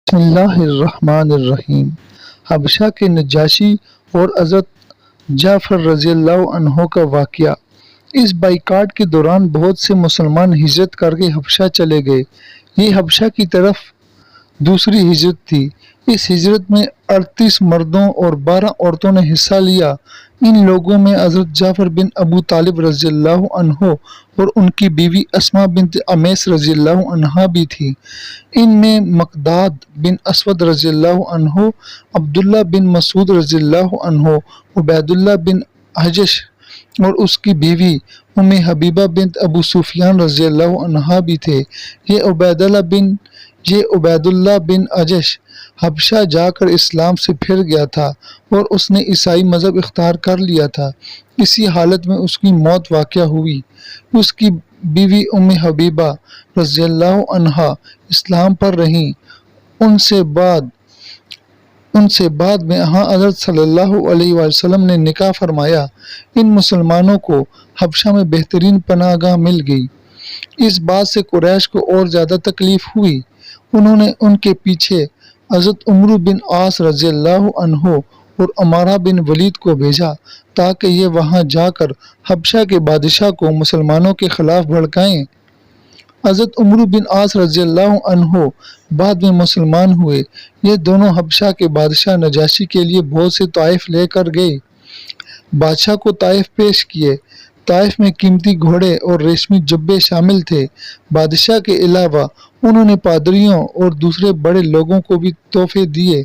बिस्मिल्लाहिर्रहमानिर्रहीम। हबशा के नजाशी और हज़रत जाफ़र रज़ी अल्लाह अन्हो का वाक़या। इस बाइकाट के दौरान बहुत से मुसलमान हिजरत करके हबशा चले गए। ये हबशा की तरफ दूसरी हिजरत थी। इस हिजरत में 38 मर्दों और 12 औरतों ने हिस्सा लिया। इन लोगों में हज़रत जाफ़र बिन अबू तालिब रज़ियल्लाहु अन्हो और उनकी बीवी अस्मा बिन्त अमैस रज़ियल्लाहु अन्हा भी थी। इनमें मक़दाद बिन असवद रज़ियल्लाहु अन्हो, अब्दुल्ला बिन मसूद रज़ियल्लाहु अन्हो, उबैदुल्लाह बिन हजश और उसकी बीवी उम्मे हबीबा बिन्त अबू सुफियान रज़ियल्लाहु अन्हा भी थे। ये उबैदुल्लाह बिन अजश हबशा जाकर इस्लाम से फिर गया था और उसने ईसाई मज़हब इख्तियार कर लिया था। इसी हालत में उसकी मौत वाक़या हुई। उसकी बीवी उम्मे हबीबा रज़ियल्लाहु अन्हा इस्लाम पर रहीं। उनसे बाद में हज़रत सल्लल्लाहु अलैहि वसल्लम ने निकाह फरमाया। इन मुसलमानों को हबशा में बेहतरीन पनाहगाह मिल गई। इस बात से कुरैश को और ज़्यादा तकलीफ हुई। उन्होंने उनके पीछे हज़रत उमर बिन आस रज़ियल्लाहु अन्हो और अमारा बिन वलीद को भेजा ताकि ये वहाँ जाकर हबशा के बादशाह को मुसलमानों के खिलाफ भड़काएं। हज़रत उमर बिन आस रज़ियल्लाहु अन्हो बाद में मुसलमान हुए। ये दोनों हबशा के बादशाह नजाशी के लिए बहुत से ताइफ लेकर गए। बादशाह को ताइफ पेश किए। ताइफ में कीमती घोड़े और रेशमी जुब्बे शामिल थे। बादशाह के अलावा उन्होंने पादरियों और दूसरे बड़े लोगों को भी तोहफे दिए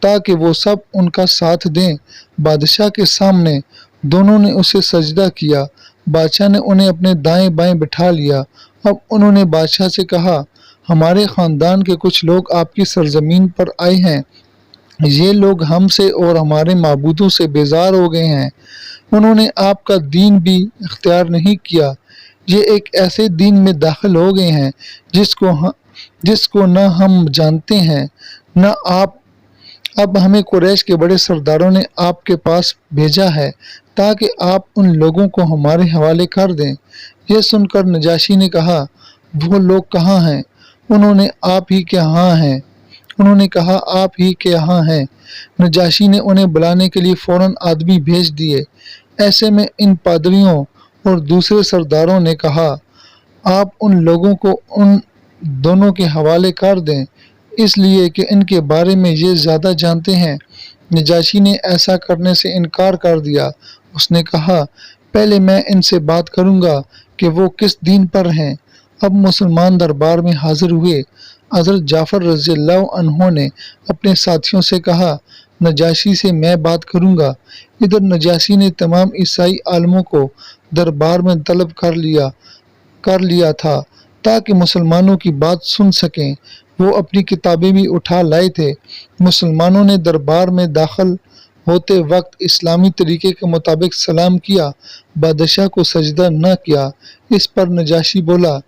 ताकि वो सब उनका साथ दें। बादशाह के सामने दोनों ने उसे सजदा किया। बादशाह ने उन्हें अपने दाएं बाएं बिठा लिया। अब उन्होंने बादशाह से कहा, हमारे ख़ानदान के कुछ लोग आपकी सरजमीन पर आए हैं। ये लोग हमसे और हमारे माबूदों से बेजार हो गए हैं। उन्होंने आपका दीन भी इख्तियार नहीं किया। ये एक ऐसे दीन में दाखिल हो गए हैं जिसको न हम जानते हैं न आप। अब हमें कुरैश के बड़े सरदारों ने आपके पास भेजा है ताकि आप उन लोगों को हमारे हवाले कर दें। यह सुनकर नजाशी ने कहा, वो लोग कहाँ हैं? उन्होंने कहा, आप ही के यहाँ हैं। नजाशी ने उन्हें बुलाने के लिए फौरन आदमी भेज दिए। ऐसे में इन पादरियों और दूसरे सरदारों ने कहा, आप उन लोगों को उन दोनों के हवाले कर दें, इसलिए कि इनके बारे में ये ज़्यादा जानते हैं। नजाशी ने ऐसा करने से इनकार कर दिया। उसने कहा, पहले मैं इनसे बात करूँगा कि वो किस दीन पर हैं। अब मुसलमान दरबार में हाजिर हुए। हज़रत जाफ़र रज़ियल्लाहु अन्हो ने अपने साथियों से कहा, नजाशी से मैं बात करूँगा। इधर नजाशी ने तमाम ईसाई आलमों को दरबार में तलब कर लिया था ताकि मुसलमानों की बात सुन सकें। वो अपनी किताबें भी उठा लाए थे। मुसलमानों ने दरबार में दाखिल होते वक्त इस्लामी तरीके के मुताबिक सलाम किया, बादशाह को सजदा न किया। इस पर नजाशी बोला,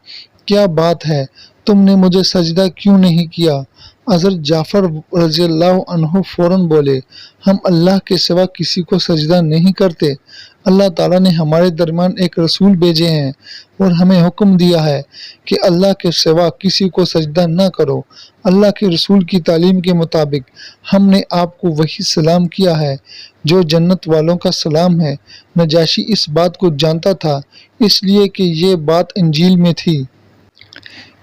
क्या बात है, तुमने मुझे सजदा क्यों नहीं किया? हज़रत जाफ़र रज़ियल्लाहु अन्हो फ़ौरन बोले, हम अल्लाह के सिवा किसी को सजदा नहीं करते। अल्लाह ताला ने हमारे दरमियान एक रसूल भेजे हैं और हमें हुक्म दिया है कि अल्लाह के सिवा किसी को सजदा न करो। अल्लाह के रसूल की तालीम के मुताबिक हमने आपको वही सलाम किया है जो जन्नत वालों का सलाम है। नजाशी इस बात को जानता था, इसलिए कि ये बात इंजील में थी।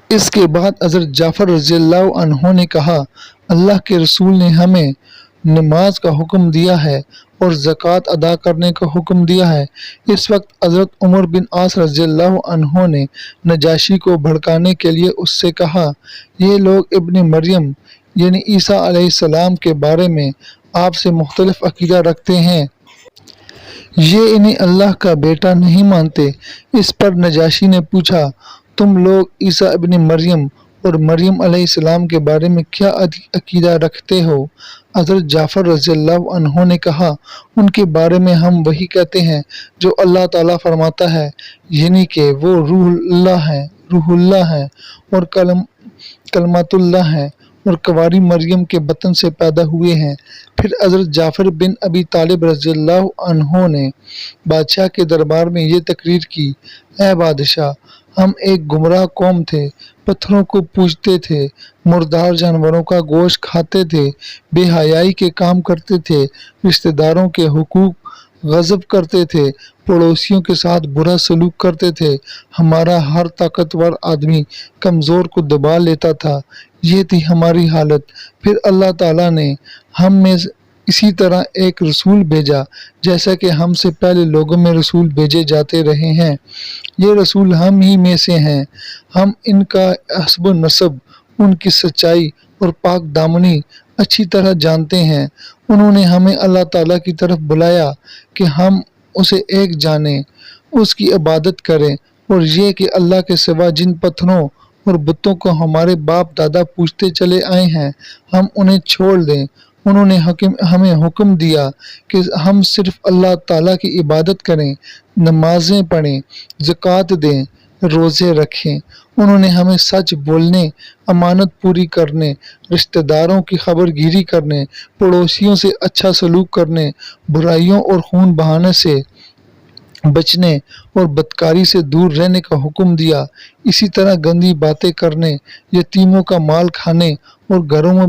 इसके बाद हज़रत जाफ़र रज़ियल्लाहु अन्हो ने कहा, अल्लाह के रसूल ने हमें नमाज का हुक्म दिया है और ज़कात अदा करने का हुक्म दिया है। इस वक्त हज़रत उमर बिन आस रज़ियल्लाहु अन्हो ने नजाशी को भड़काने के लिए उससे कहा, ये लोग इब्न मरियम यानी ईसा अलैहिस्सलाम के बारे में आपसे मुख्तलिफ अकीदा रखते हैं। ये इन्हें अल्लाह का बेटा नहीं मानते। इस पर नजाशी ने पूछा, तुम लोग ईसा इब्न मरियम और मरियम अलैहिस्सलाम के बारे में क्या अकीदा रखते हो? हज़रत जाफ़र रज़ियल्लाहु अन्हो ने कहा, उनके बारे में हम वही कहते हैं जो अल्लाह ताला फरमाता है, यानी कि वो रूहुल्लाह हैं और कलमतुल्लाह हैं اور کنواری مریم کے بطن سے پیدا ہوئے ہیں۔ پھر حضرت جعفر بن ابی طالب رضی اللہ عنہ نے بادشاہ کے دربار میں یہ تقریر کی، اے بادشاہ، ہم ایک گمراہ قوم تھے، پتھروں کو پوجتے تھے، مردار جانوروں کا گوشت کھاتے تھے، بے حیائی کے کام کرتے تھے، رشتہ داروں کے حقوق غصب کرتے تھے، پڑوسیوں کے ساتھ برا سلوک کرتے تھے، ہمارا ہر طاقتور آدمی کمزور کو دبا لیتا تھا، یہ تھی ہماری حالت۔ پھر اللہ تعالیٰ نے ہم میں اسی طرح ایک رسول بھیجا جیسا کہ ہم سے پہلے لوگوں میں رسول بھیجے جاتے رہے ہیں، یہ رسول ہم ہی میں سے ہیں، ہم ان کا حسب و نسب، ان کی سچائی اور پاک دامنی اچھی طرح جانتے ہیں۔ انہوں نے ہمیں اللہ تعالیٰ کی طرف بلایا کہ ہم اسے ایک جانیں، اس کی عبادت کریں، اور یہ کہ اللہ کے سوا جن پتھروں اور بتوں کو ہمارے باپ دادا پوجتے چلے آئے ہیں ہم انہیں چھوڑ دیں۔ انہوں نے ہمیں حکم دیا کہ ہم صرف اللہ تعالیٰ کی عبادت کریں، نمازیں پڑھیں، زکوٰۃ دیں، روزے رکھیں۔ انہوں نے ہمیں سچ بولنے، امانت پوری کرنے، رشتہ داروں کی خبر گیری کرنے، پڑوسیوں سے اچھا سلوک کرنے، برائیوں اور خون بہانے سے بچنے اور بدکاری سے دور رہنے کا حکم دیا۔ اسی طرح گندی باتیں کرنے، یتیموں کا مال کھانے اور گھروں میں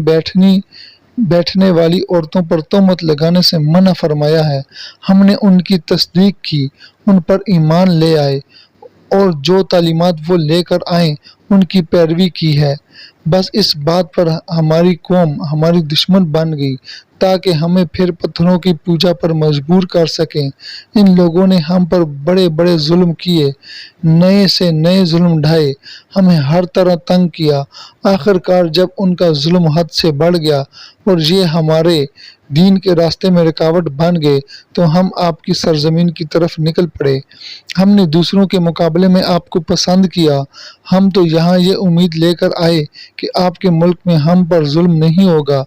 بیٹھنے والی عورتوں پر تہمت لگانے سے منع فرمایا ہے۔ ہم نے ان کی تصدیق کی، ان پر ایمان لے آئے اور جو تعلیمات وہ لے کر آئیں ان کی پیروی کی ہے۔ بس اس بات پر ہماری قوم ہماری دشمن بن گئی تاکہ ہمیں پھر پتھروں کی پوجا پر مجبور کر سکیں۔ ان لوگوں نے ہم پر بڑے بڑے ظلم کیے، نئے سے نئے ظلم ڈھائے، ہمیں ہر طرح تنگ کیا۔ آخر کار جب ان کا ظلم حد سے بڑھ گیا اور یہ ہمارے دین کے راستے میں رکاوٹ بن گئے تو ہم آپ کی سرزمین کی طرف نکل پڑے۔ ہم نے دوسروں کے مقابلے میں آپ کو پسند کیا۔ ہم تو یہاں یہ امید لے کر آئے کہ آپ کے ملک میں ہم پر ظلم نہیں ہوگا۔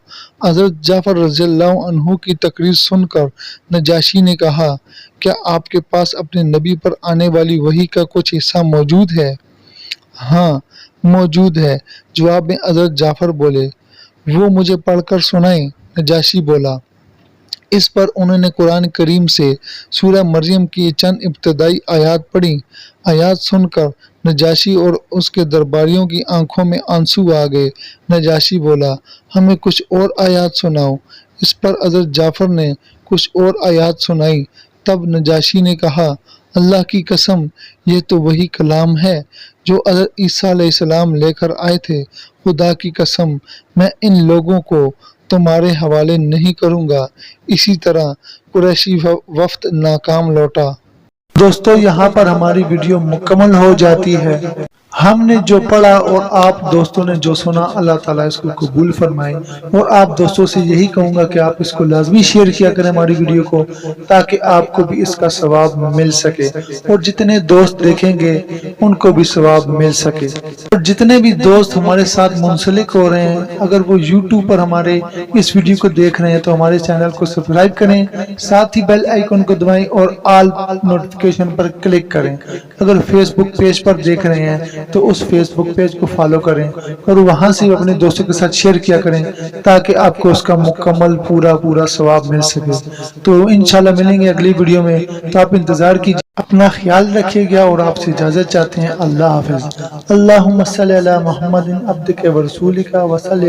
حضرت جعفر رضی اللہ عنہ کی تقریر سن کر نجاشی نے کہا، کیا آپ کے پاس اپنے نبی پر آنے والی وحی کا کچھ حصہ موجود ہے؟ ہاں موجود ہے، جواب میں حضرت جعفر بولے۔ وہ مجھے پڑھ کر سنائیں۔ نجاشی بولا۔ اس پر انہوں نے قرآن کریم سے سورہ مریم کی چند ابتدائی آیات پڑھیں۔ آیات سن کر نجاشی اور اس کے درباریوں کی آنکھوں میں آنسو آ گئے۔ نجاشی بولا، ہمیں کچھ اور آیات سناؤ۔ اس پر حضرت جعفر نے کچھ اور آیات سنائی۔ تب نجاشی نے کہا، اللہ کی قسم، یہ تو وہی کلام ہے جو حضرت عیسیٰ علیہ السلام لے کر آئے تھے۔ خدا کی قسم، میں ان لوگوں کو تمہارے حوالے نہیں کروں گا۔ اسی طرح قریشی وفد ناکام لوٹا۔ دوستو، یہاں پر ہماری ویڈیو مکمل ہو جاتی ہے۔ ہم نے جو پڑھا اور آپ دوستوں نے جو سنا، اللہ تعالیٰ اس کو قبول فرمائے۔ اور آپ دوستوں سے یہی کہوں گا کہ آپ اس کو لازمی شیئر کیا کریں ہماری ویڈیو کو، تاکہ آپ کو بھی اس کا ثواب مل سکے اور جتنے دوست دیکھیں گے ان کو بھی ثواب مل سکے۔ اور جتنے بھی دوست ہمارے ساتھ منسلک ہو رہے ہیں، اگر وہ یوٹیوب پر ہمارے اس ویڈیو کو دیکھ رہے ہیں تو ہمارے چینل کو سبسکرائب کریں، ساتھ ہی بیل آئیکن کو دبائیں اور آل نوٹیفیکیشن پر کلک کریں۔ اگر فیس بک پیج پر دیکھ رہے ہیں تو اس فیس بک پیج کو فالو کریں اور وہاں سے اپنے دوستوں کے ساتھ شیئر کیا کریں، تاکہ آپ کو اس کا مکمل پورا ثواب مل سکے۔ تو انشاءاللہ ملیں گے اگلی ویڈیو میں، تو آپ انتظار کیجیے۔ اپنا خیال رکھیے گا اور آپ سے اجازت چاہتے ہیں۔ اللہ حافظ۔ اللہم صلی علی محمد عبدک و رسولک و صلی